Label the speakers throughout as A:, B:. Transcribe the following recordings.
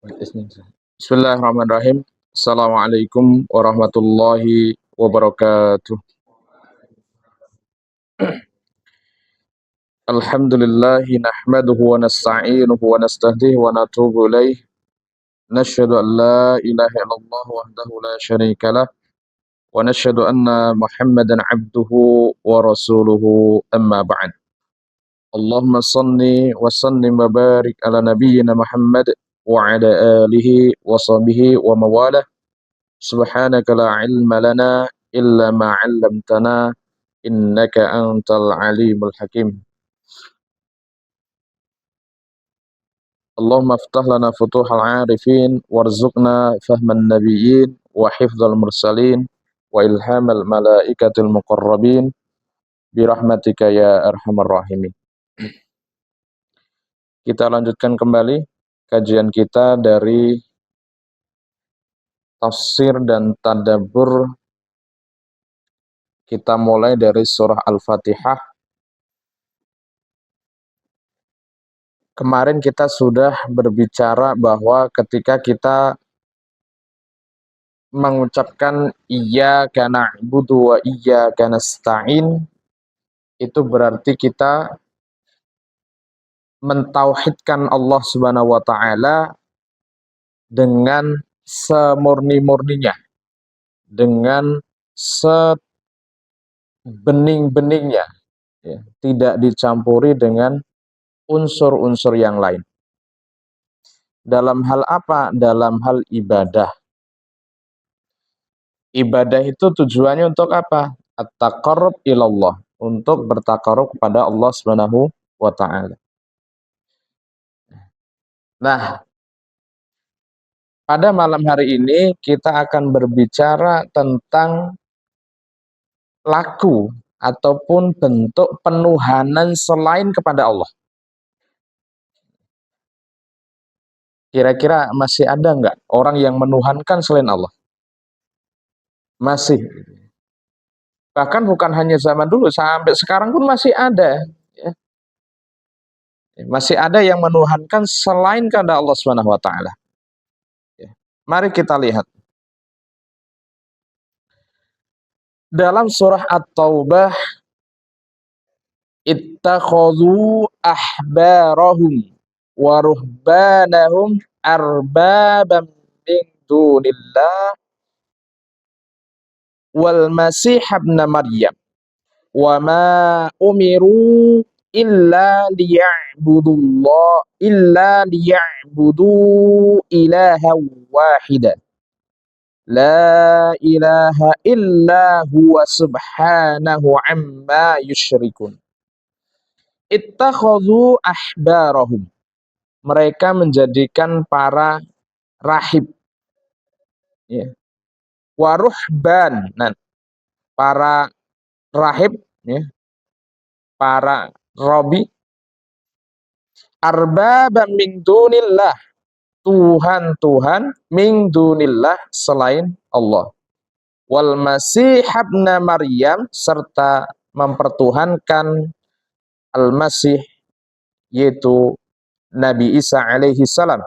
A: Bismillahirrahmanirrahim. Assalamualaikum warahmatullahi wabarakatuh. Alhamdulillahi nahmaduhu wa nasta'inuhu wa nastahdihi wa natubu ilaih. Nashhadu an la ilaha illallah wahdahu la syarika lah wa nashhadu anna Muhammadan abduhu wa rasuluhu amma ba'd. Allahumma salli wa sallim wa barik ala nabiyyina Muhammad wa ala alihi wa sahbihi wa mawalah. Subhanaka la ilma lana illa ma 'allamtana innaka antal alimul hakim. Allahumma aftah lana futuhal 'arifin warzuqna fahman nabiyyin wa hifdzal mursalin wa ilhamal malaikatil muqarrabin birahmatika ya arhamar rahimin. Kita lanjutkan kembali kajian kita dari tafsir dan tadabbur. Kita mulai dari surah Al-Fatihah. Kemarin kita sudah berbicara bahwa ketika kita mengucapkan iyyaka na'budu wa iyyaka nasta'in, itu berarti kita mentauhidkan Allah Subhanahu wa taala dengan semurni-murninya, dengan sebening-beningnya, ya, tidak dicampuri dengan unsur-unsur yang lain. Dalam hal apa? Dalam hal ibadah. Ibadah itu tujuannya untuk apa? At-taqarrub ilallah, untuk bertakarub kepada Allah Subhanahu wa taala. Nah, pada malam hari ini kita akan berbicara tentang laku ataupun bentuk penuhanan selain kepada Allah. Kira-kira masih ada nggak orang yang menuhankan selain Allah? Masih. Bahkan bukan hanya zaman dulu, sampai sekarang pun masih ada. Ya. Masih ada yang menuhankan selain kepada Allah Subhanahu wa taala. Ya. Mari kita lihat. Dalam surah At-Taubah, ittakhadhu ahbarahum wa ruhbanahum arbabam min dunillah wal masih ibn Maryam wa ma umiru illa liya'budu ilaha wahida la ilaha illa huwa subhanahu amma yusyrikun. Ittakhadhu ahbarahum, mereka menjadikan para rahib, ya, wa ruhban, para rahib, ya, para robi, arbaba min dunillah, Tuhan-Tuhan, min dunillah, selain Allah, wal masih ibn Maryam, serta mempertuhankan al-masih, yaitu Nabi Isa alaihi salam.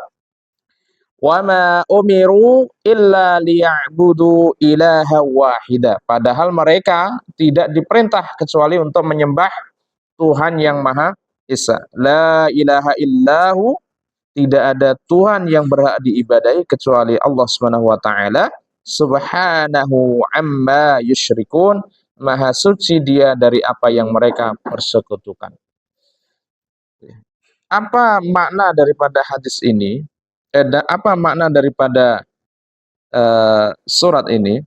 A: Wa ma umiru illa liya'budu ilaha wahida, padahal mereka tidak diperintah kecuali untuk menyembah Tuhan yang Maha Esa. La ilaha illahu, tidak ada Tuhan yang berhak diibadahi kecuali Allah Subhanahu wa taala. Subhanahu amma yusyrikun, maha suci dia dari apa yang mereka persekutukan. Apa makna daripada hadis ini? Apa makna daripada surat ini?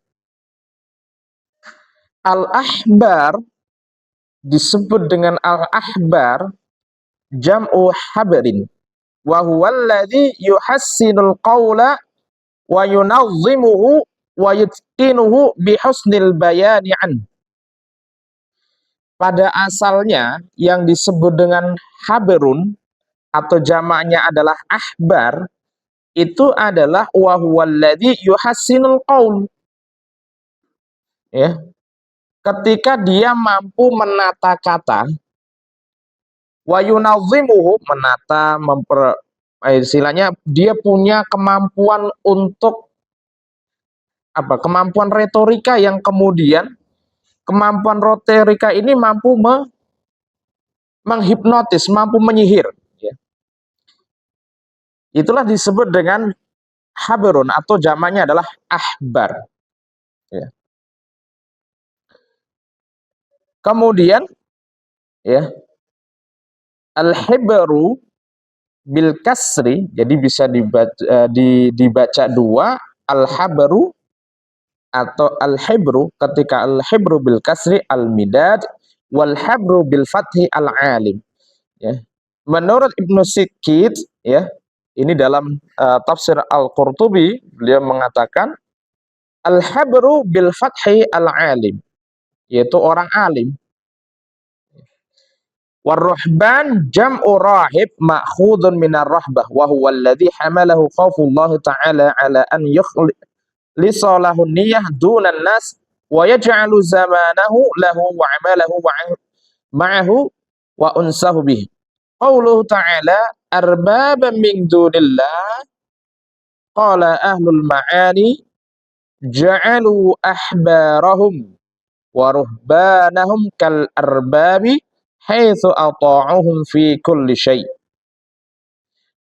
A: Al-ahbar disebut dengan al-ahbar jam'u habrin, wa huwa alladhi yuhassinul qawla wa yunazzimuhu wa yutqinuhu bihusnil bayani an. Pada asalnya yang disebut dengan haberun atau jamaknya adalah ahbar, itu adalah wa huwa alladhi yuhassinul qaul, ya, ketika dia mampu menata kata, wa yunazzimuhu, menata, istilahnya dia punya kemampuan untuk apa? Kemampuan retorika yang kemudian kemampuan retorika ini mampu menghipnotis, mampu menyihir. Ya. Itulah disebut dengan haberun atau jamaknya adalah ahbar. Ya. Kemudian ya al-hibru bil kasri, jadi bisa dibaca dua, al-habru atau al-hibru. Ketika al-hibru bil kasri al-midad, wal habru bil fathi al-alim. Ya. Menurut Ibnu Sikit, ya, ini dalam tafsir Al-Qurtubi, beliau mengatakan al-habru bil fathi al-alim, yaitu orang alim. War-ruhban jam'u rahib ma'khudun minar rahbah wa huwa alladhi hamalahu khaufullah ta'ala ala an lisalahu niyah dunan nas wa yaj'alu zamanahu lahu wa amalahu ma'ahu wa unsahu bihi. Qauluhu ta'ala arbaban min dunillah, qala ahlul ma'ani ja'alu ahbarahum wa ruhbanahum kal arbabi haitsu ata'uhum fi kulli syai'.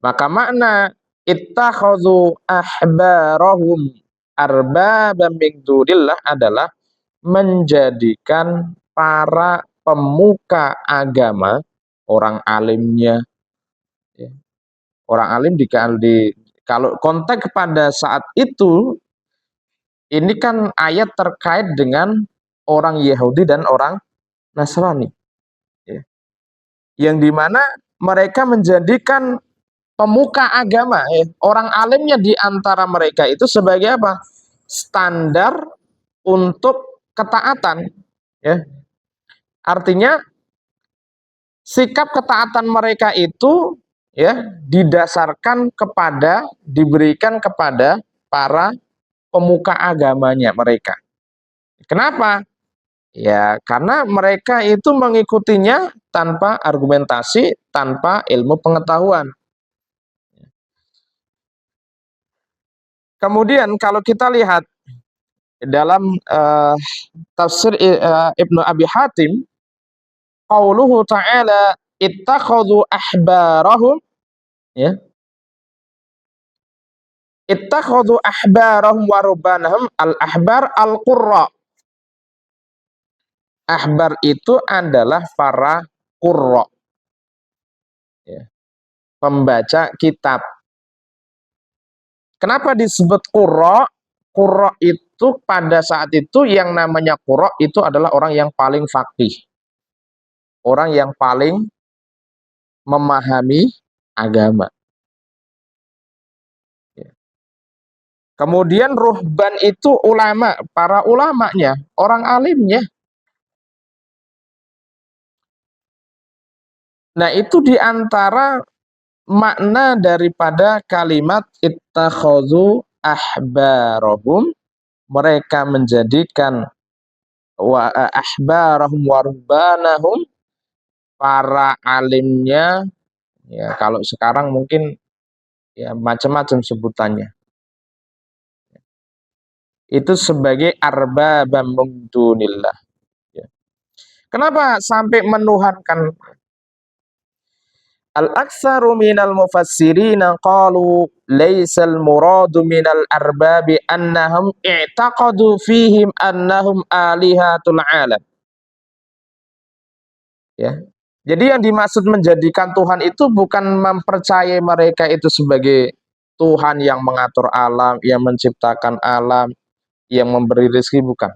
A: Maka makna ittakhadhu ahbarahum arbaban min dunillah adalah menjadikan para pemuka agama, orang alimnya, ya. Orang alim kalau konteks pada saat itu, ini kan ayat terkait dengan orang Yahudi dan orang Nasrani, ya. Yang dimana mereka menjadikan pemuka agama, orang alimnya di antara mereka itu sebagai apa? Standar untuk ketaatan, ya. Artinya sikap ketaatan mereka itu ya didasarkan kepada, diberikan kepada para pemuka agamanya mereka. Kenapa? Ya karena mereka itu mengikutinya tanpa argumentasi, tanpa ilmu pengetahuan. Kemudian kalau kita lihat dalam tafsir Ibnu Abi Hatim, qauluhu ta'ala ittakhadhu ahbarahum, ya, ittakhadhu ahbarahum wa rubbanahum. Al-ahbar al-qurra. Ahbar itu adalah para qurra, ya, pembaca kitab. Kenapa disebut qurra? Qurra itu pada saat itu yang namanya qurra itu adalah orang yang paling faqih, orang yang paling memahami agama. Kemudian ruhban itu ulama, para ulamanya, orang alimnya. Nah, itu diantara makna daripada kalimat ittakhadhu ahbarahum, mereka menjadikan ahbarahum wa ruhbanahum, para alimnya, ya kalau sekarang mungkin ya macam-macam sebutannya. Itu sebagai arbabam min dunillah. Ya. Kenapa sampai menuhankan? Al-aktsaru minal mufassirina qalu laisal muradu minal arbabi annahum i'taqadu fihim annahum alihatul alam. Ya. Jadi yang dimaksud menjadikan Tuhan itu bukan mempercayai mereka itu sebagai Tuhan yang mengatur alam, yang menciptakan alam, yang memberi rezeki, bukan.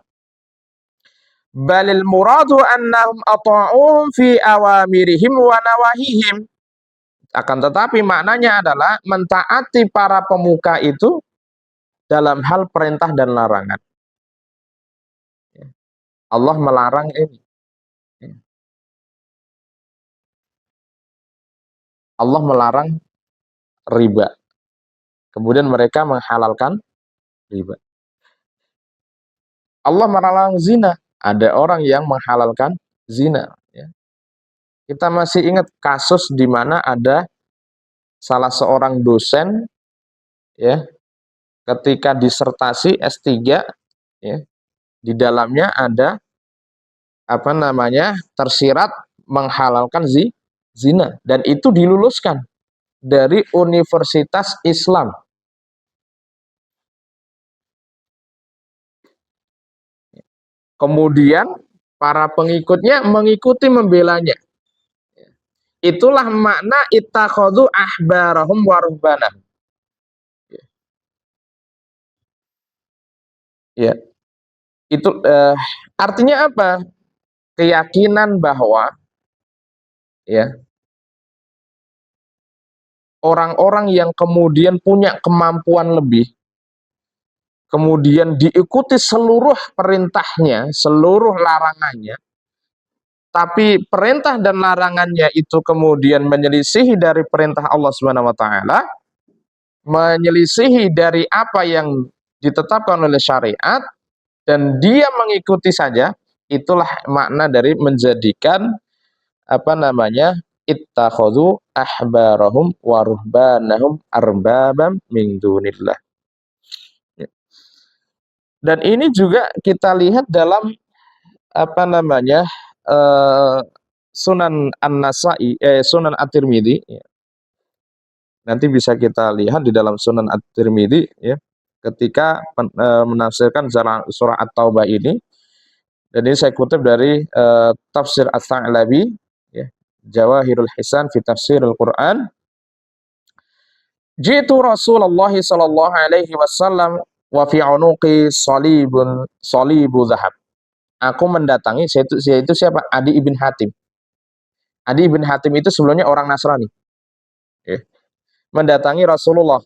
A: Balil muradu annahum ata'uhum fi awamirihim wa nawahihim. Akan tetapi maknanya adalah mentaati para pemuka itu dalam hal perintah dan larangan. Allah melarang ini. Allah melarang riba. Kemudian mereka menghalalkan riba. Allah melarang zina. Ada orang yang menghalalkan zina. Kita masih ingat kasus di mana ada salah seorang dosen, ya, ketika disertasi S3, ya, di dalamnya ada apa namanya tersirat menghalalkan zina, dan itu diluluskan dari Universitas Islam. Kemudian para pengikutnya mengikuti membelanya. Itulah makna ittakhadhu ahbarahum wa ruhbanahum. Ya, itu artinya apa? Keyakinan bahwa, ya, orang-orang yang kemudian punya kemampuan lebih, kemudian diikuti seluruh perintahnya, seluruh larangannya, tapi perintah dan larangannya itu kemudian menyelisihi dari perintah Allah Subhanahu wa taala, menyelisihi dari apa yang ditetapkan oleh syariat, dan dia mengikuti saja. Itulah makna dari menjadikan apa namanya ittakhadhu ahbarahum wa ruhbanahum arbabam min dunillah. Dan ini juga kita lihat dalam apa namanya Sunan An-Nasa'i, Sunan At-Tirmidzi, ya. Nanti bisa kita lihat di dalam Sunan At-Tirmidzi, ya, ketika menafsirkan surah At-Taubah ini. Dan ini saya kutip dari tafsir Ats-Tsa'labi, ya, Jawahirul Hisan fi Tafsiril Quran. Jitu Rasulullah sallallahu alaihi wasallam wa fi unuqi salibu zahab. Aku mendatangi, yaitu siapa? Adi ibn Hatim. Adi ibn Hatim itu sebelumnya orang Nasrani, ya. Mendatangi Rasulullah,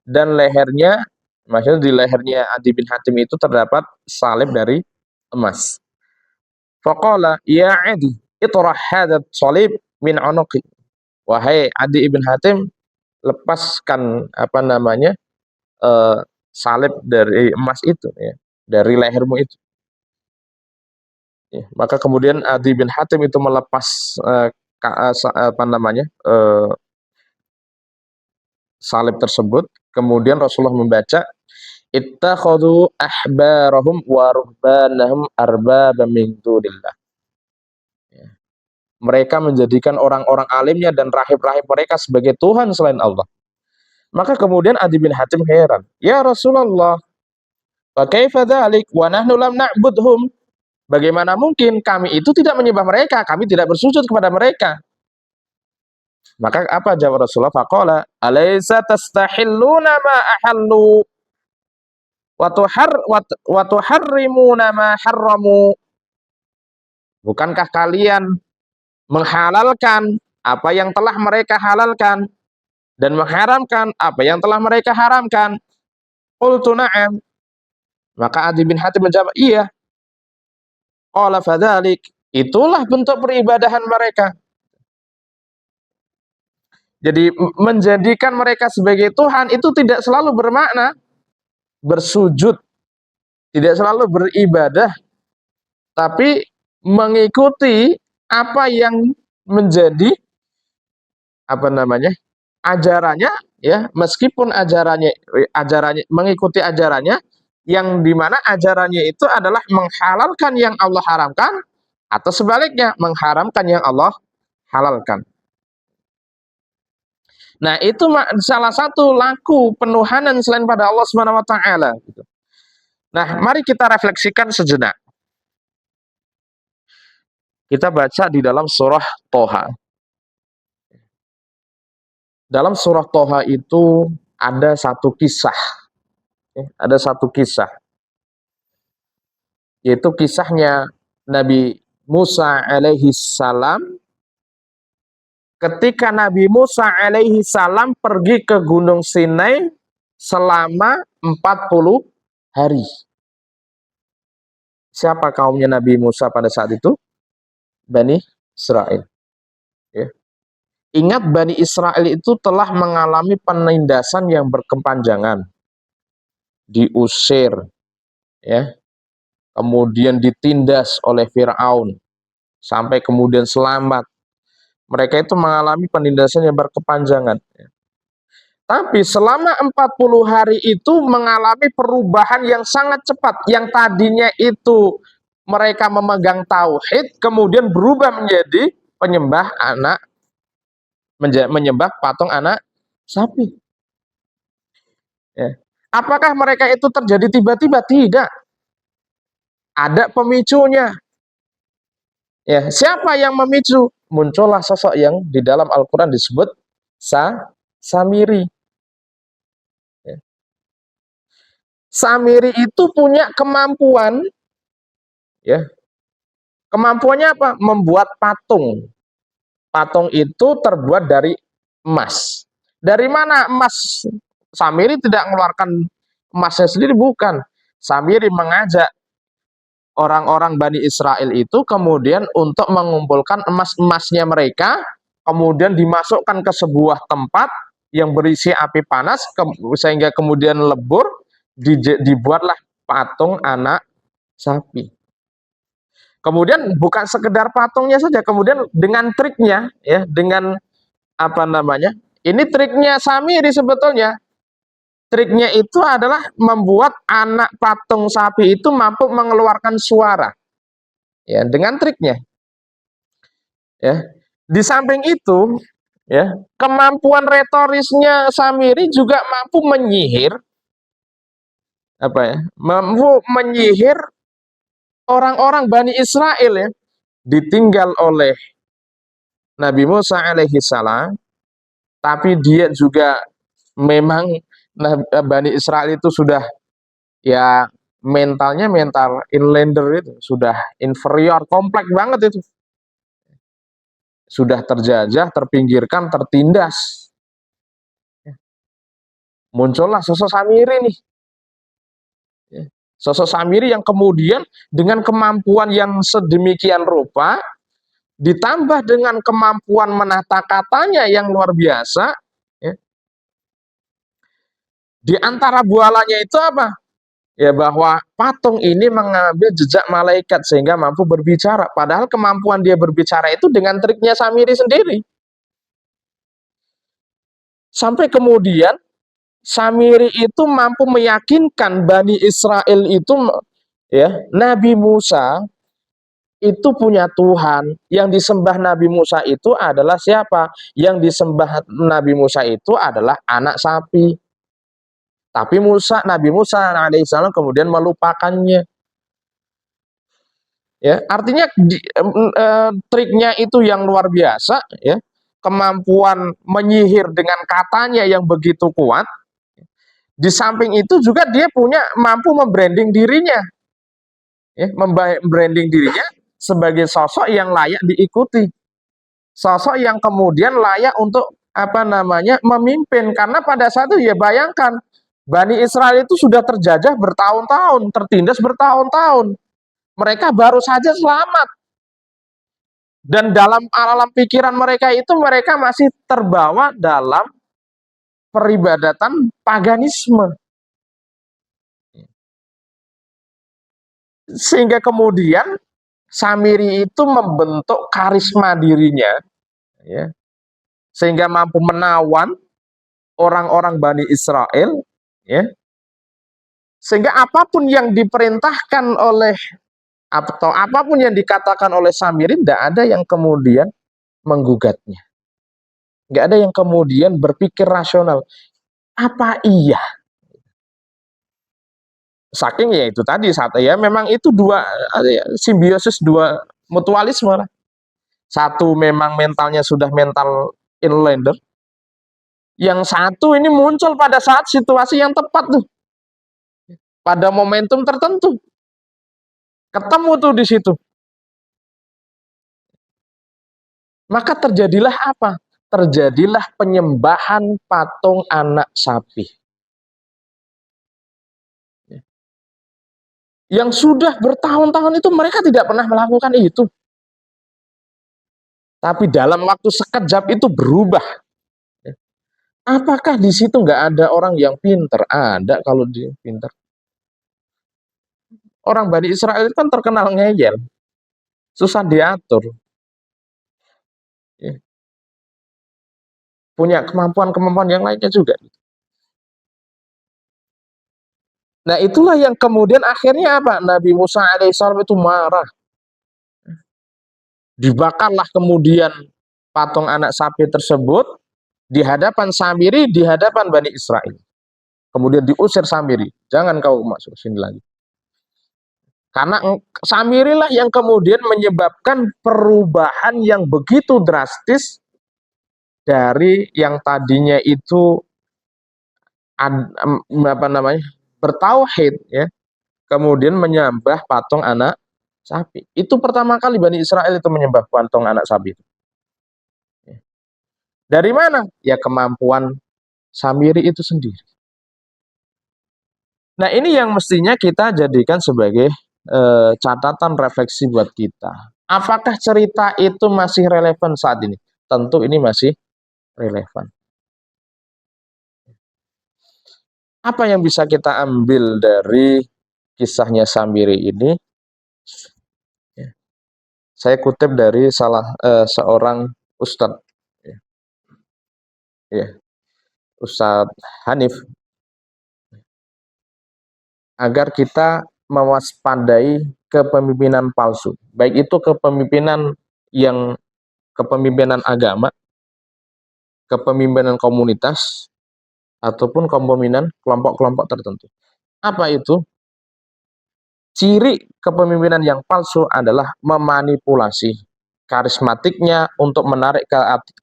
A: dan lehernya, maksudnya di lehernya Adi bin Hatim itu terdapat salib dari emas. Faqala ya Adi, itrah hadat salib min unuqi. Wahai Adi ibn Hatim, lepaskan apa namanya salib dari emas itu, ya, dari lehermu itu. Ya, maka kemudian Adi bin Hatim itu melepas apa namanya salib tersebut. Kemudian Rasulullah membaca ittakhadhu ahbarahum wa ruhbanahum arbabam min dunillah. Ya. Mereka menjadikan orang-orang alimnya dan rahib-rahib mereka sebagai Tuhan selain Allah. Maka kemudian Adi bin Hatim heran, ya Rasulullah, wa kaifa dzalik wa nahnu lam na'budhum? Bagaimana mungkin kami itu tidak menyembah mereka, kami tidak bersujud kepada mereka? Maka apa jawab Rasulullah? Faqala alaysa tastahilluna ma ahallu wa tuharrimuna ma harramu? Bukankah kalian menghalalkan apa yang telah mereka halalkan dan mengharamkan apa yang telah mereka haramkan? Qultu na'am. Maka Adi bin Hatim menjawab, iya. Qala fadzalik, itulah bentuk peribadahan mereka. Jadi menjadikan mereka sebagai Tuhan itu tidak selalu bermakna bersujud, tidak selalu beribadah, tapi mengikuti apa yang menjadi apa namanya ajarannya, ya, meskipun ajarannya mengikuti ajarannya, yang dimana ajarannya itu adalah menghalalkan yang Allah haramkan, atau sebaliknya mengharamkan yang Allah halalkan. Nah, itu salah satu laku penuhanan selain pada Allah Subhanahu wa taala. Nah, mari kita refleksikan sejenak. Kita baca di dalam surah Toha. Dalam surah Toha itu ada satu kisah. Ada satu kisah. Yaitu kisahnya Nabi Musa alaihi salam. Ketika Nabi Musa alaihi salam pergi ke Gunung Sinai selama 40 hari. Siapa kaumnya Nabi Musa pada saat itu? Bani Israel. Ya. Ingat, Bani Israel itu telah mengalami penindasan yang berkepanjangan. Diusir, ya. Kemudian ditindas oleh Firaun sampai kemudian selamat. Mereka itu mengalami penindasan yang berkepanjangan. Tapi selama 40 hari itu mengalami perubahan yang sangat cepat. Yang tadinya itu mereka memegang tauhid, kemudian berubah menjadi penyembah menyembah patung anak sapi. Ya. Apakah mereka itu terjadi tiba-tiba? Tidak. Ada pemicunya. Ya, siapa yang memicu? Muncullah sosok yang di dalam Al-Quran disebut Samiri. Ya. Samiri itu punya kemampuan, ya. Kemampuannya apa? Membuat patung. Patung itu terbuat dari emas. Dari mana emas? Samiri tidak mengeluarkan emasnya sendiri, bukan. Samiri mengajak orang-orang Bani Israel itu kemudian untuk mengumpulkan emas-emasnya mereka, kemudian dimasukkan ke sebuah tempat yang berisi api panas, sehingga kemudian lebur, dibuatlah patung anak sapi. Kemudian bukan sekedar patungnya saja, kemudian dengan triknya, ya, dengan apa namanya? Ini triknya Samiri sebetulnya. Triknya itu adalah membuat anak patung sapi itu mampu mengeluarkan suara. Ya, dengan triknya. Ya. Di samping itu, ya, kemampuan retorisnya Samiri juga mampu menyihir mampu menyihir orang-orang Bani Israel, ya, ditinggal oleh Nabi Musa alaihi salam, tapi dia juga memang Bani Israel itu sudah, ya, mentalnya mental inlander, itu sudah inferior, kompleks banget itu. Sudah terjajah, terpinggirkan, tertindas. Muncullah sosok Samiri nih. Sosok Samiri yang kemudian dengan kemampuan yang sedemikian rupa, ditambah dengan kemampuan menata katanya yang luar biasa, ya. Di antara bualannya itu apa? Ya, bahwa patung ini mengambil jejak malaikat sehingga mampu berbicara. Padahal kemampuan dia berbicara itu dengan triknya Samiri sendiri. Sampai kemudian Samiri itu mampu meyakinkan Bani Israel itu, ya, Nabi Musa itu punya Tuhan. Yang disembah Nabi Musa itu adalah siapa? Yang disembah Nabi Musa itu adalah anak sapi. Tapi Nabi Musa alaihissalam kemudian melupakannya. Ya, artinya triknya itu yang luar biasa, ya. Kemampuan menyihir dengan katanya yang begitu kuat. Di samping itu juga dia punya mampu membranding dirinya, ya, membranding dirinya sebagai sosok yang layak diikuti, sosok yang kemudian layak untuk memimpin. Karena pada saat itu, ya, bayangkan Bani Israel itu sudah terjajah bertahun-tahun, tertindas bertahun-tahun, mereka baru saja selamat, dan dalam alam pikiran mereka itu mereka masih terbawa dalam peribadatan paganisme. Sehingga kemudian Samiri itu membentuk karisma dirinya, ya, sehingga mampu menawan orang-orang Bani Israel, ya, sehingga apapun yang diperintahkan oleh, atau apapun yang dikatakan oleh Samiri, tidak ada yang kemudian menggugatnya, nggak ada yang kemudian berpikir rasional, apa iya? Saking, ya, itu tadi, ya, memang itu dua, simbiosis, dua mutualisme lah. Satu memang mentalnya sudah mental inlander, yang satu ini muncul pada saat situasi yang tepat tuh, pada momentum tertentu, ketemu tuh di situ. Maka terjadilah apa? Terjadilah penyembahan patung anak sapi. Yang sudah bertahun-tahun itu mereka tidak pernah melakukan itu. Tapi dalam waktu sekejap itu berubah. Apakah di situ nggak ada orang yang pinter? Ada, kalau dia pinter. Orang Bani Israel kan terkenal ngeyel, susah diatur. punya kemampuan-kemampuan yang lainnya juga. Nah, itulah yang kemudian akhirnya apa? Nabi Musa alaihissalam itu marah. Dibakarlah kemudian patung anak sapi tersebut di hadapan Samiri, di hadapan Bani Israel. Kemudian diusir Samiri, jangan kau masuk sini lagi. Karena Samiri lah yang kemudian menyebabkan perubahan yang begitu drastis dari yang tadinya itu apa namanya, bertauhid, ya, kemudian menyembah patung anak sapi. Itu pertama kali Bani Israel itu menyembah patung anak sapi. Dari mana? Ya kemampuan Samiri itu sendiri. Nah, ini yang mestinya kita jadikan sebagai catatan refleksi buat kita. Apakah cerita itu masih relevan saat ini? Tentu ini masih relevan. Apa yang bisa kita ambil dari kisahnya Samiri ini? Saya kutip dari seorang ustadz, ya, Ustadz Hanif, agar kita mewaspadai kepemimpinan palsu, baik itu kepemimpinan agama, kepemimpinan komunitas, ataupun kepemimpinan kelompok-kelompok tertentu. Apa itu? Ciri kepemimpinan yang palsu adalah memanipulasi karismatiknya untuk menarik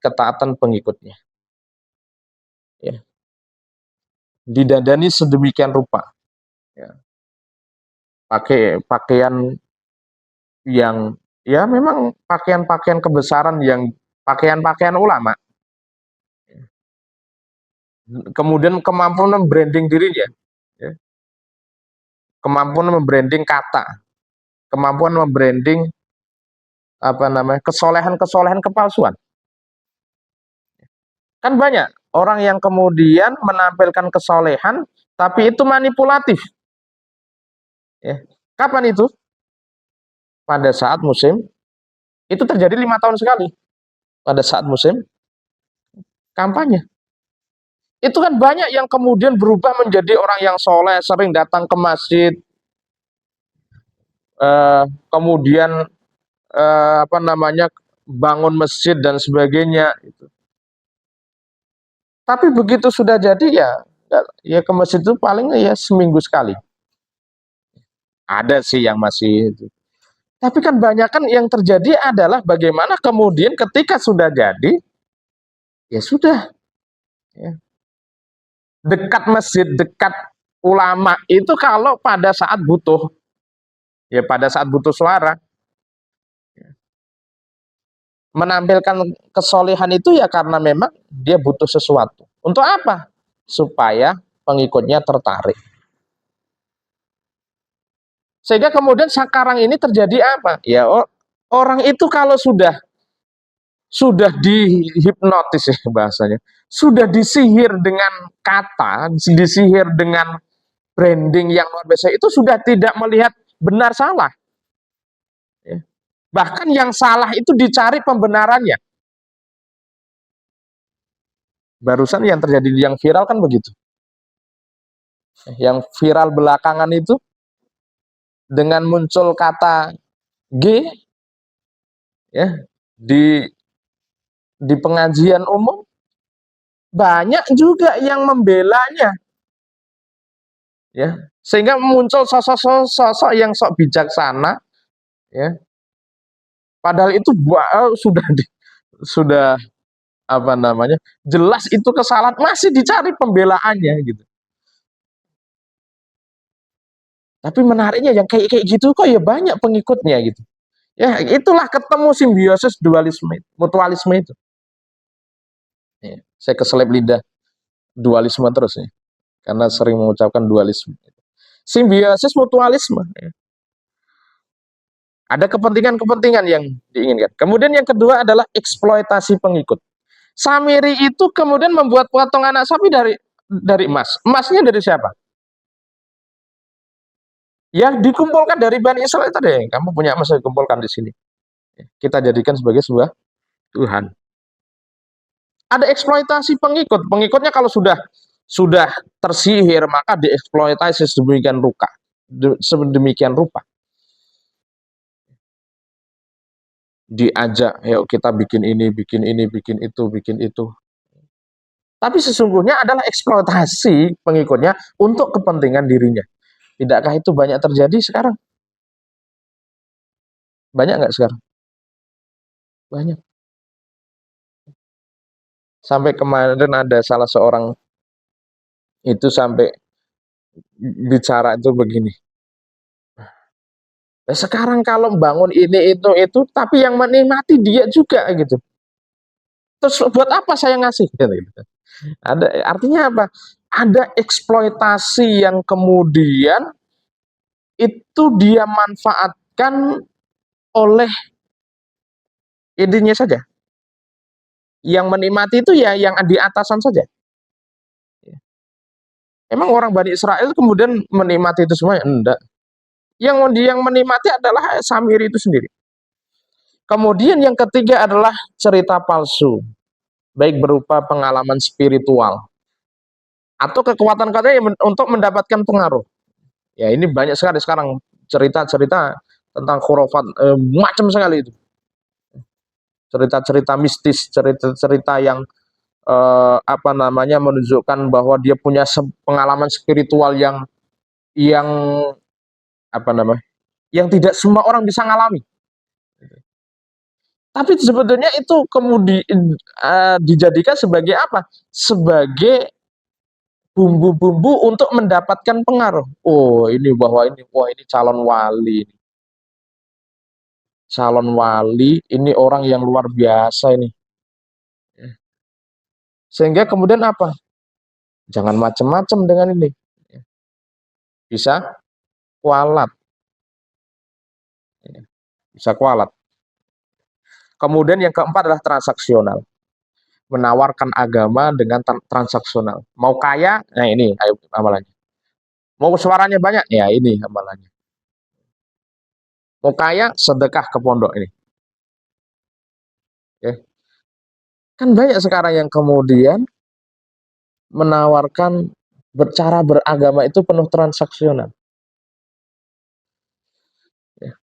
A: ketaatan pengikutnya. Ya. Didandani sedemikian rupa. Ya. Pakai pakaian yang, ya memang pakaian-pakaian kebesaran, yang pakaian-pakaian ulama. Kemudian kemampuan membranding dirinya, ya. Kemampuan membranding kata, kemampuan membranding apa namanya, kesolehan-kesolehan kepalsuan. Kan banyak orang yang kemudian menampilkan kesolehan, tapi itu manipulatif. Ya. Kapan itu? Pada saat musim, itu terjadi 5 tahun sekali. Pada saat musim kampanye. Itu kan banyak yang kemudian berubah menjadi orang yang soleh, sering datang ke masjid, kemudian apa namanya, bangun masjid dan sebagainya. Tapi begitu sudah jadi, ya ke masjid itu paling ya seminggu sekali. Ada sih yang masih itu. Tapi kan banyak kan yang terjadi adalah bagaimana kemudian ketika sudah jadi, ya sudah, ya. Dekat masjid, dekat ulama itu kalau pada saat butuh, ya pada saat butuh suara, menampilkan kesolehan itu ya karena memang dia butuh sesuatu. Untuk apa? Supaya pengikutnya tertarik. Sehingga kemudian sekarang ini terjadi apa? Ya orang itu kalau sudah dihipnotis, ya bahasanya, sudah disihir dengan kata, disihir dengan branding yang luar biasa, itu sudah tidak melihat benar salah. Ya. Bahkan yang salah itu dicari pembenarannya. Barusan yang terjadi, yang viral kan begitu. Yang viral belakangan itu dengan muncul kata G, ya, di pengajian umum, banyak juga yang membelanya, ya, sehingga muncul sosok-sosok yang sok bijaksana, ya, padahal itu sudah apa namanya, jelas itu kesalahan, masih dicari pembelaannya gitu. Tapi menariknya yang kayak gitu kok ya banyak pengikutnya gitu. Ya itulah ketemu simbiosis dualisme, mutualisme itu. Ya, saya keselip lidah dualisme terus ya, karena sering mengucapkan dualisme. Simbiosis mutualisme. Ya. Ada kepentingan-kepentingan yang diinginkan. Kemudian yang kedua adalah eksploitasi pengikut. Samiri itu kemudian membuat patung anak sapi dari emas. Emasnya dari siapa? Yang dikumpulkan dari Bani Israel tadi. Kamu punya emas, dikumpulkan di sini. Kita jadikan sebagai sebuah Tuhan.
B: Ada eksploitasi pengikut. Pengikutnya kalau sudah tersihir, maka dieksploitasi sedemikian rupa. Diajak, yuk kita bikin ini, bikin ini, bikin itu, bikin itu. Tapi sesungguhnya adalah eksploitasi pengikutnya untuk kepentingan dirinya. Tidakkah itu banyak terjadi sekarang? Banyak nggak sekarang? Banyak. Sampai kemarin ada salah seorang itu sampai bicara itu begini. Nah, sekarang kalau bangun ini itu, tapi yang menikmati dia juga gitu. Terus buat apa saya ngasih? Gitu. Ada artinya apa? Ada eksploitasi yang kemudian itu dia manfaatkan oleh idenya saja. Yang menikmati itu ya yang di atasan saja. Emang orang Bani Israel kemudian menikmati itu semua? Enggak. Yang menikmati adalah Samiri itu sendiri. Kemudian yang ketiga adalah cerita palsu, baik berupa pengalaman spiritual atau kekuatan katanya untuk mendapatkan pengaruh. Ya ini banyak sekali sekarang cerita-cerita tentang khurafat, macam sekali itu. Cerita-cerita mistis, cerita-cerita yang apa namanya menunjukkan bahwa dia punya pengalaman spiritual yang apa namanya, yang tidak semua orang bisa ngalami. Tapi sebetulnya itu kemudian dijadikan sebagai apa? Sebagai bumbu-bumbu untuk mendapatkan pengaruh. Oh, ini bahwa ini wah ini calon wali. Calon wali ini orang yang luar biasa ini. Sehingga kemudian apa? Jangan macam-macam dengan ini. Bisa kualat. Bisa kualat. Kemudian yang keempat adalah transaksional. Menawarkan agama dengan transaksional. Mau kaya, nah ini ayo amalannya. Mau suaranya banyak, ya ini amalannya. Mau kaya, sedekah ke pondok ini. Oke. Kan banyak sekarang yang kemudian menawarkan cara beragama itu penuh transaksional.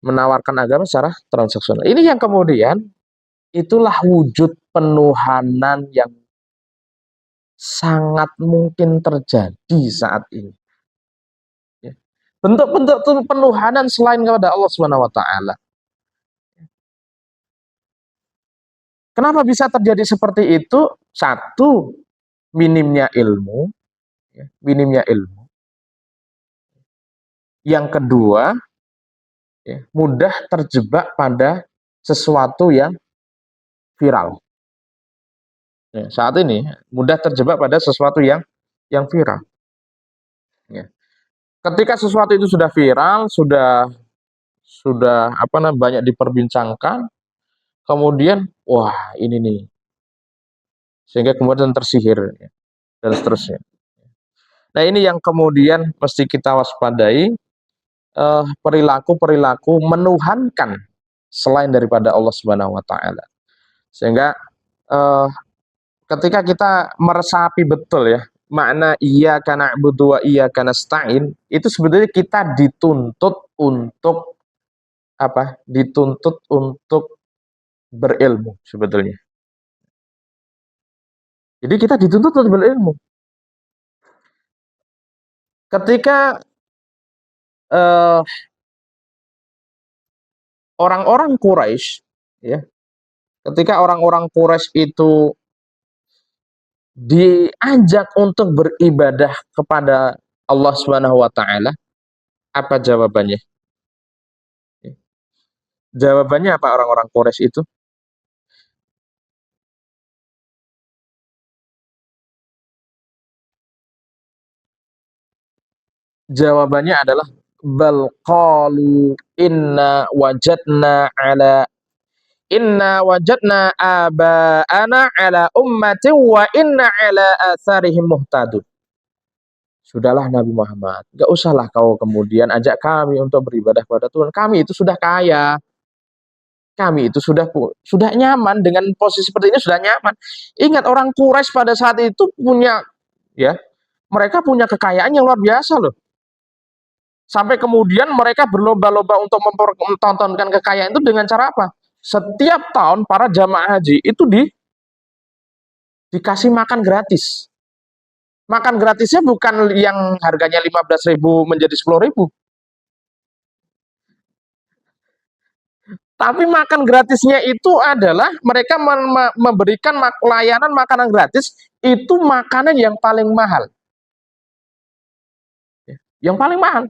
B: Menawarkan agama secara transaksional. Ini yang kemudian itulah wujud penuhanan yang sangat mungkin terjadi saat ini. Bentuk-bentuk penuhanan selain kepada Allah Subhanahu wa taala. Kenapa bisa terjadi seperti itu? Satu, minimnya ilmu, minimnya ilmu. Yang kedua, mudah terjebak pada sesuatu yang viral. Saat ini mudah terjebak pada sesuatu yang viral. Ketika sesuatu itu sudah viral, sudah apa namanya banyak diperbincangkan, kemudian wah ini nih, sehingga kemudian tersihir dan seterusnya. Nah ini yang kemudian mesti kita waspadai, perilaku-perilaku menuhankan selain daripada Allah Subhanahu wa taala. Sehingga ketika kita meresapi betul ya makna iyyaka na'budu wa iyyaka nasta'in, itu sebetulnya kita dituntut untuk apa? Dituntut untuk berilmu sebetulnya. Jadi kita dituntut untuk berilmu. Ketika orang-orang Quraisy, ya, ketika orang-orang Quraisy itu diajak untuk beribadah kepada Allah Subhanahu wa taala, apa jawabannya? Jawabannya apa orang-orang Quraisy itu? Jawabannya adalah bal qalu inna wajadna aba'ana ala ummatin wa inna ala atharihim muhtadun. Sudahlah Nabi Muhammad, gak usahlah kau kemudian ajak kami untuk beribadah kepada Tuhan. Kami itu sudah kaya. kami itu sudah nyaman dengan posisi seperti ini, sudah nyaman. Ingat orang Quraisy pada saat itu punya, ya, mereka punya kekayaan yang luar biasa loh. Sampai kemudian mereka berlomba-lomba untuk mempertontonkan kekayaan itu dengan cara apa? Setiap tahun para jamaah haji itu dikasih makan gratis. Makan gratisnya bukan yang harganya 15.000 menjadi 10.000. Tapi makan gratisnya itu adalah mereka memberikan layanan makanan gratis, itu makanan yang paling mahal. Yang paling mahal.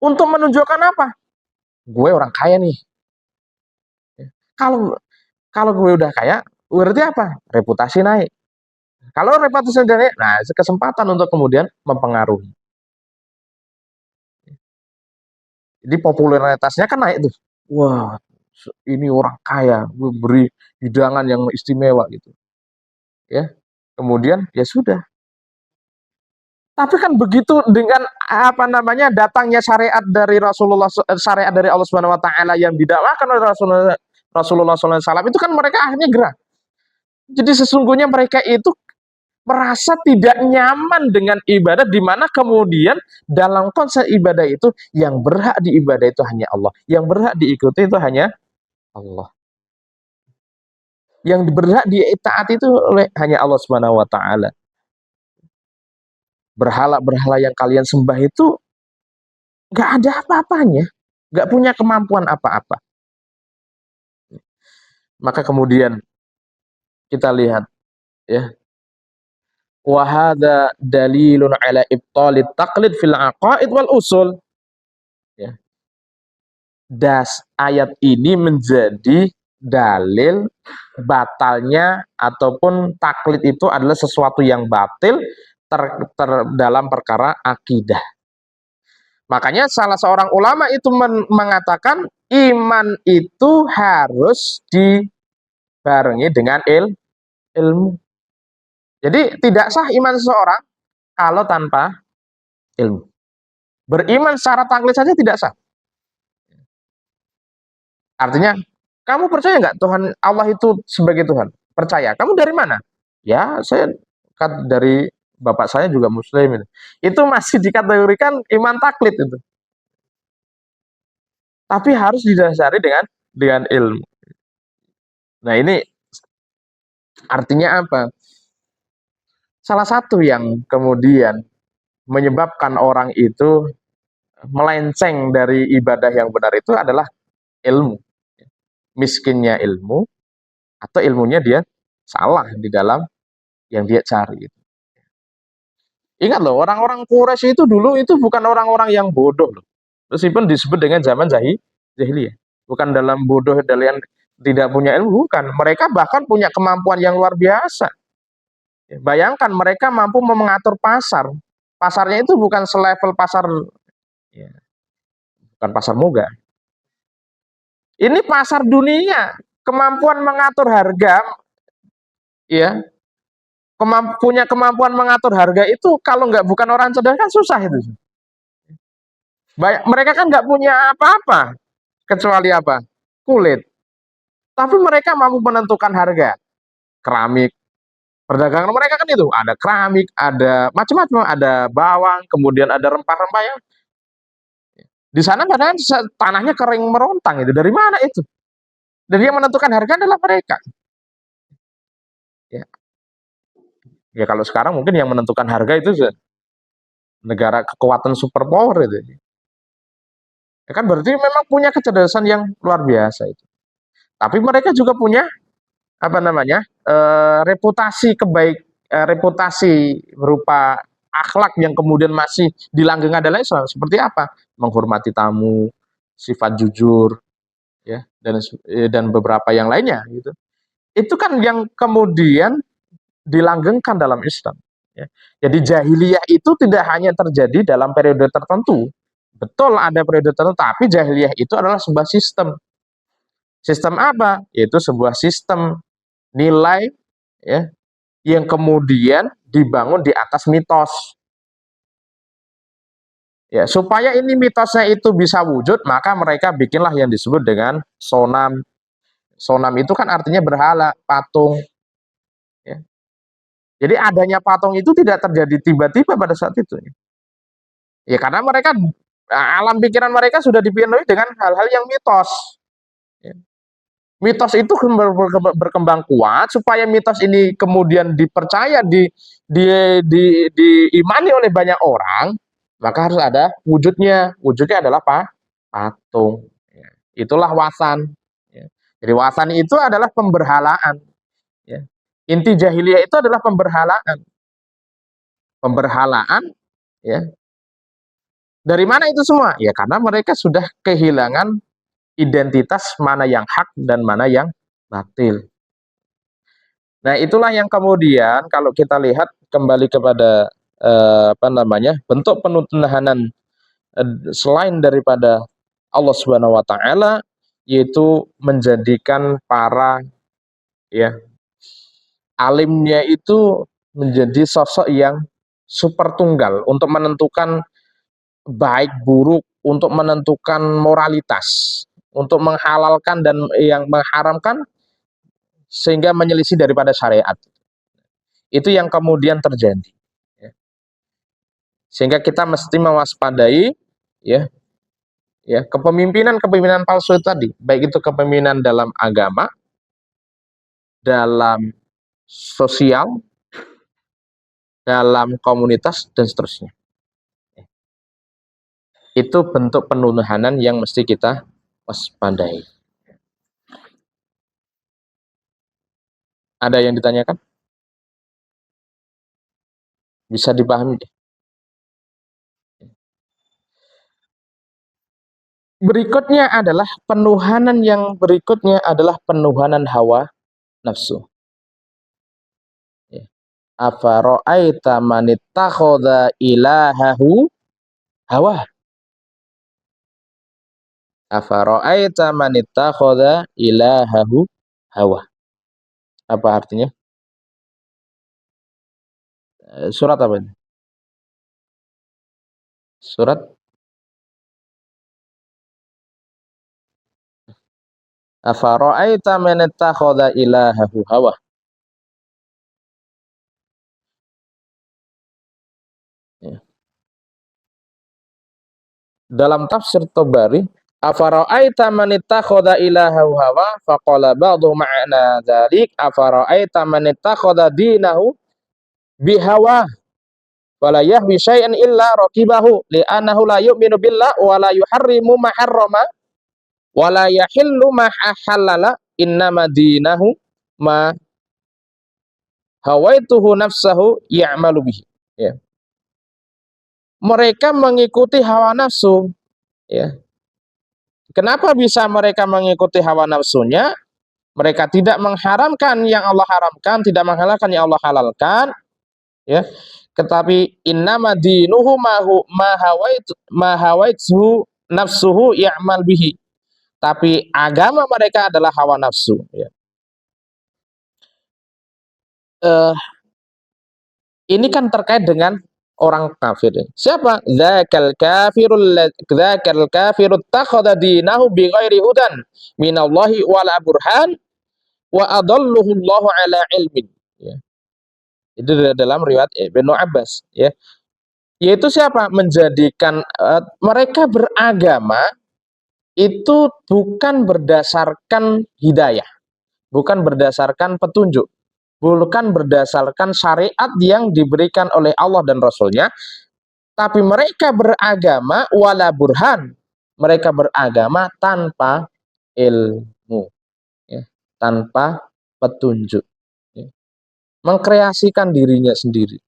B: Untuk menunjukkan apa? Gue orang kaya nih. Kalau kalau gue udah kaya, berarti apa? Reputasi naik. Kalau reputasi naik, nah kesempatan untuk kemudian mempengaruhi. Jadi popularitasnya kan naik tuh. Wah, ini orang kaya, gue beri hidangan yang istimewa gitu. Ya. Kemudian ya sudah. Tapi kan begitu dengan apa namanya datangnya syariat dari Rasulullah, syariat dari Allah Subhanahu wa taala yang didakwakan oleh Rasulullah SAW, itu kan mereka akhirnya gerah. Jadi sesungguhnya mereka itu merasa tidak nyaman dengan ibadah, di mana kemudian dalam konsep ibadah itu yang berhak diibadah itu hanya Allah, yang berhak diikuti itu hanya Allah, yang berhak ditaati itu hanya Allah Subhanahu wa taala. Berhala-berhala yang kalian sembah itu nggak ada apa-apanya, nggak punya kemampuan apa-apa. Maka kemudian kita lihat, ya, wahada dalilun ala ibtalit taqlid fil aqaid wal usul. Ya. Ayat ini menjadi dalil batalnya ataupun taklid itu adalah sesuatu yang batil dalam perkara akidah. Makanya salah seorang ulama itu mengatakan iman itu harus dibarengi dengan ilmu. Jadi tidak sah iman seseorang kalau tanpa ilmu. Beriman secara taklid saja tidak sah. Artinya, kamu percaya nggak Tuhan Allah itu sebagai Tuhan? Percaya. Kamu dari mana? Ya, saya dari bapak saya juga Muslim. Itu masih dikategorikan iman taklid itu. Tapi harus didasari dengan ilmu. Nah ini artinya apa? Salah satu yang kemudian menyebabkan orang itu melenceng dari ibadah yang benar itu adalah ilmu. Miskinnya ilmu, atau ilmunya dia salah di dalam yang dia cari. Ingat loh, orang-orang Quraisy itu dulu itu bukan orang-orang yang bodoh loh. Meskipun disebut dengan zaman jahiliyah. Bukan dalam bodoh dalam tidak punya ilmu, bukan. Mereka bahkan punya kemampuan yang luar biasa. Bayangkan mereka mampu mengatur pasar. Pasarnya itu bukan selevel pasar, ya, bukan pasar moga. Ini pasar dunia. Kemampuan mengatur harga, ya, punya kemampuan mengatur harga itu kalau nggak bukan orang cerdas kan susah itu. Mereka kan nggak punya apa-apa kecuali apa? Kulit. Tapi mereka mampu menentukan harga. Keramik. Perdagangan mereka kan itu ada keramik, ada macam-macam, ada bawang, kemudian ada rempah-rempah yang di sana padahal tanahnya kering merontang itu. Dari mana itu? Dan yang menentukan harga adalah mereka. Ya. Ya kalau sekarang mungkin yang menentukan harga itu negara kekuatan superpower itu. Ya kan berarti memang punya kecerdasan yang luar biasa itu. Tapi mereka juga punya apa namanya reputasi berupa akhlak yang kemudian masih dilanggengkan dalam Islam. Seperti apa? Menghormati tamu, sifat jujur, ya, dan beberapa yang lainnya gitu. Itu kan yang kemudian dilanggengkan dalam Islam. Ya. Jadi jahiliyah itu tidak hanya terjadi dalam periode tertentu. Betul ada periode tertentu, tapi jahiliyah itu adalah sebuah sistem. Sistem apa? Yaitu sebuah sistem nilai, ya, yang kemudian dibangun di atas mitos. Ya, supaya ini mitosnya itu bisa wujud, maka mereka bikinlah yang disebut dengan sonam, Sonam itu kan artinya berhala, patung. Ya. Jadi adanya patung itu tidak terjadi tiba-tiba pada saat itu. Ya karena mereka alam pikiran mereka sudah dipenuhi dengan hal-hal yang mitos. Ya. Mitos itu berkembang kuat supaya mitos ini kemudian dipercaya, diimani oleh banyak orang, maka harus ada wujudnya. Wujudnya adalah patung. Ya. Itulah wasan. Ya. Jadi wasan itu adalah pemberhalaan. Ya. Inti jahiliyah itu adalah pemberhalaan. Pemberhalaan, ya. Dari mana itu semua? Ya karena mereka sudah kehilangan identitas mana yang hak dan mana yang batil. Nah, itulah yang kemudian kalau kita lihat kembali kepada bentuk penuhanan selain daripada Allah Subhanahu wa taala, yaitu menjadikan para ya alimnya itu menjadi sosok yang super tunggal untuk menentukan baik buruk, untuk menentukan moralitas, untuk menghalalkan dan yang mengharamkan sehingga menyelisih daripada syariat. Itu yang kemudian terjadi. Ya. Sehingga kita mesti mewaspadai ya, kepemimpinan palsu tadi, baik itu kepemimpinan dalam agama, dalam sosial, dalam komunitas dan seterusnya. Itu bentuk penuhanan yang mesti kita waspadai. Ada yang ditanyakan? Bisa dipahami deh. Berikutnya adalah penuhanan yang berikutnya adalah penuhanan hawa nafsu. Afara'aita man ittakhadha ilahahu hawa. Afara'aita man ittakhadha ilahahu hawa. Apa artinya? Surat apa ini? Surat Afara'aita man ittakhadha ilahahu hawa. Ya. Dalam tafsir Tabari, afara'aita man ittakhadha ilahahu hawa faqala ba'du ma'na dzalik afara'aita man ittakhadha dinahu bihawa wala yahwi syai'an illa raqibahu li'annahu la yu'minu billah wa la yuharrimu ma harrama wa la yahillu ma halala innama dinahu ma hawaituhu nafsahu ya'malu bihi. Ya. Mereka mengikuti hawa nafsu. Ya. Kenapa bisa mereka mengikuti hawa nafsunya? Mereka tidak mengharamkan yang Allah haramkan, tidak menghalalkan yang Allah halalkan. Ya. Tetapi innama dinuhu ma hawaitu nafsuhu ya'mal bihi. Tapi agama mereka adalah hawa nafsu. Ya. Ini kan terkait dengan orang kafir. Siapa? Dzakal kafirut takhadha dinahu bighairi hudan minallahi wala burhan wa adalluhu Allahu ala ilmin. Ya. Itu dalam riwayat Ibnu Abbas. Ya. Yaitu siapa? Menjadikan mereka beragama itu bukan berdasarkan hidayah, bukan berdasarkan petunjuk, bukan berdasarkan syariat yang diberikan oleh Allah dan Rasul-Nya, tapi mereka beragama wala burhan, mereka beragama tanpa ilmu, ya, tanpa petunjuk, ya, mengkreasikan dirinya sendiri.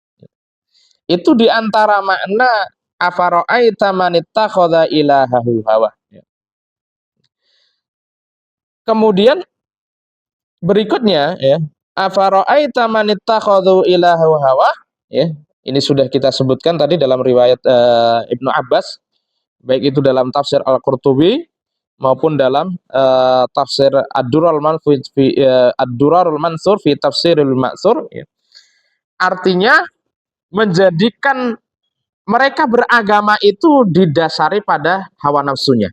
B: Itu diantara makna afara'aita man ittakhadha ilahahu hawa. Ya. Kemudian berikutnya, ya, afara'aita man ittakhadhu ilahahu hawa, ya. Ini sudah kita sebutkan tadi dalam riwayat Ibnu Abbas, baik itu dalam tafsir Al-Qurtubi maupun dalam tafsir Ad-Durrul Mansur fi Tafsiril Ma'tsur. Ya. Artinya menjadikan mereka beragama itu didasari pada hawa nafsunya.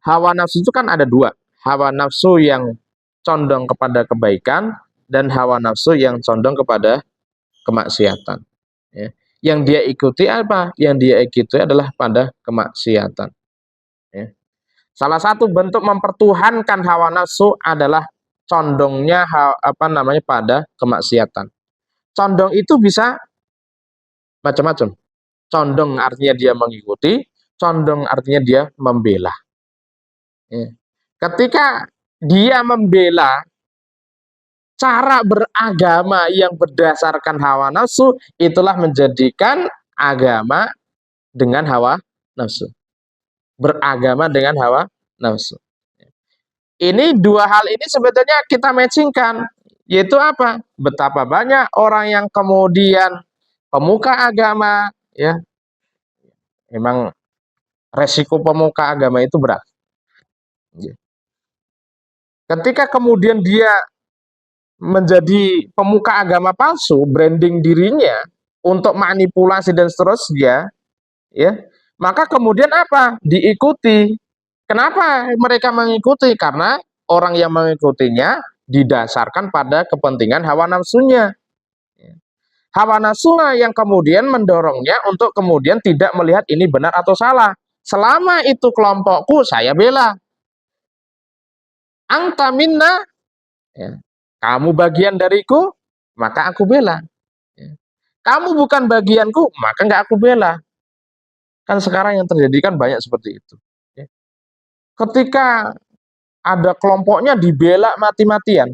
B: Hawa nafsu itu kan ada dua. Hawa nafsu yang condong kepada kebaikan, dan hawa nafsu yang condong kepada kemaksiatan. Ya. Yang dia ikuti apa? Yang dia ikuti adalah pada kemaksiatan. Ya. Salah satu bentuk mempertuhankan hawa nafsu adalah condongnya pada kemaksiatan. Condong itu bisa macam-macam. Condong artinya dia mengikuti, condong artinya dia membela. Ya. Ketika dia membela cara beragama yang berdasarkan hawa nafsu, itulah menjadikan agama dengan hawa nafsu. Beragama dengan hawa nafsu. Ini dua hal ini sebetulnya kita matchingkan, yaitu apa? Betapa banyak orang yang kemudian pemuka agama, ya, memang resiko pemuka agama itu berat. Ketika kemudian dia menjadi pemuka agama palsu, branding dirinya untuk manipulasi dan seterusnya, ya, maka kemudian apa? Diikuti. Kenapa mereka mengikuti? Karena orang yang mengikutinya didasarkan pada kepentingan hawa nafsunya. Hawa nafsunya yang kemudian mendorongnya untuk kemudian tidak melihat ini benar atau salah. Selama itu kelompokku, saya bela. Anta minna, ya, kamu bagian dariku, maka aku bela. Ya. Kamu bukan bagianku, maka nggak aku bela. Kan sekarang yang terjadi kan banyak seperti itu. Ya. Ketika ada kelompoknya dibela mati-matian,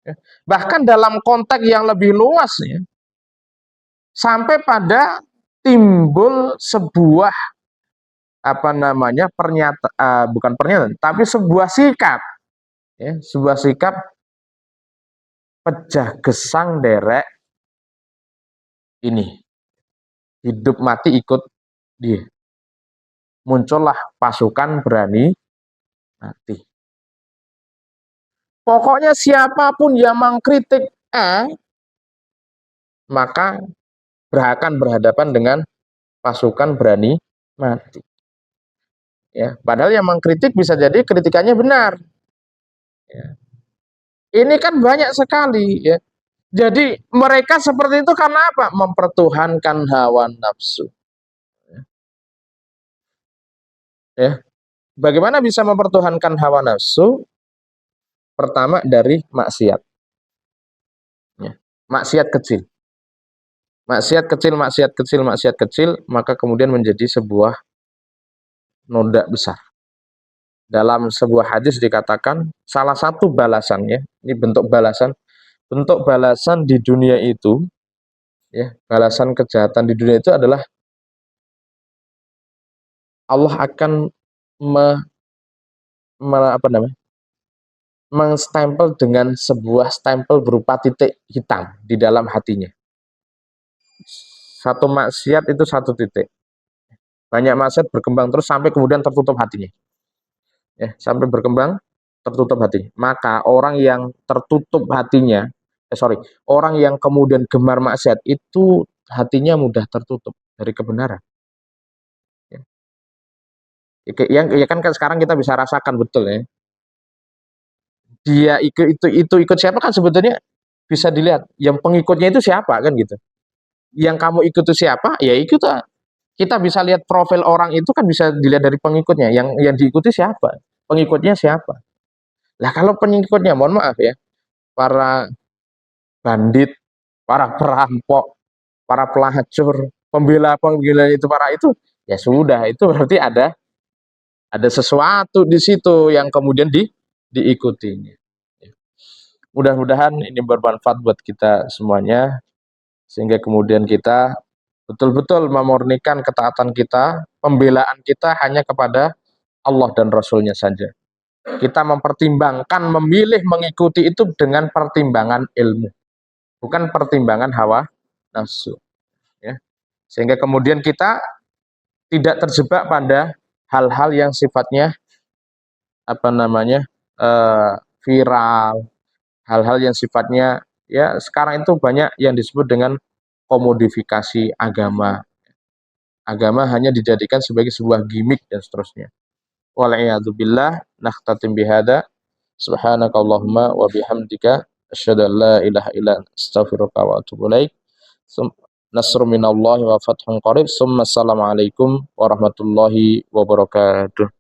B: ya. Bahkan dalam konteks yang lebih luas, ya, sampai pada timbul sebuah bukan pernyataan, tapi sebuah sikap, ya, sebuah sikap pecah gesang derek ini, hidup mati ikut dia. Muncullah pasukan berani mati. Pokoknya siapapun yang mengkritik maka akan berhadapan dengan pasukan berani mati. Ya, padahal yang mengkritik bisa jadi kritikannya benar. Ya. Ini kan banyak sekali, ya. Jadi mereka seperti itu karena apa? Mempertuhankan hawa nafsu. Ya. Bagaimana bisa mempertuhankan hawa nafsu? Pertama dari maksiat. Ya. Maksiat kecil. Maksiat kecil, maksiat kecil, maksiat kecil, maka kemudian menjadi sebuah noda besar. Dalam sebuah hadis dikatakan salah satu balasannya, ini bentuk balasan di dunia itu, ya, balasan kejahatan di dunia itu adalah Allah akan mengstempel dengan sebuah stempel berupa titik hitam di dalam hatinya. Satu maksiat itu satu titik. Banyak maksiat berkembang terus sampai kemudian tertutup hatinya. Ya, sampai berkembang tertutup hati. Maka orang yang tertutup hatinya, orang yang kemudian gemar maksiat itu hatinya mudah tertutup dari kebenaran. Ya. Yang kan sekarang kita bisa rasakan betul, ya. Dia ikut siapa kan sebetulnya bisa dilihat. Yang pengikutnya itu siapa kan gitu. Yang kamu ikut itu siapa? Ya ikut. Kita bisa lihat profil orang itu kan bisa dilihat dari pengikutnya. Yang diikuti siapa? Pengikutnya siapa? Lah kalau pengikutnya, mohon maaf ya, para bandit, para perampok, para pelacur, pembela itu, ya sudah, itu berarti ada sesuatu di situ yang kemudian diikutinya. Mudah-mudahan ini bermanfaat buat kita semuanya, sehingga kemudian kita betul-betul memurnikan ketaatan kita, pembelaan kita hanya kepada Allah dan Rasulnya saja. Kita mempertimbangkan, memilih mengikuti itu dengan pertimbangan ilmu, bukan pertimbangan hawa nafsu. Ya. Sehingga kemudian kita tidak terjebak pada hal-hal yang sifatnya viral, hal-hal yang sifatnya, ya, sekarang itu banyak yang disebut dengan komodifikasi agama. Agama hanya dijadikan sebagai sebuah gimmick dan seterusnya. Wal'iyadzubillah, nakhtatim bihada. Subhanakallahumma wa bihamdika asyhadu an la ilaha illa anta astaghfiruka wa atubu ilaik. Nasrun minallahi wa fathun qarib. Assalamualaikum warahmatullahi wabarakatuh.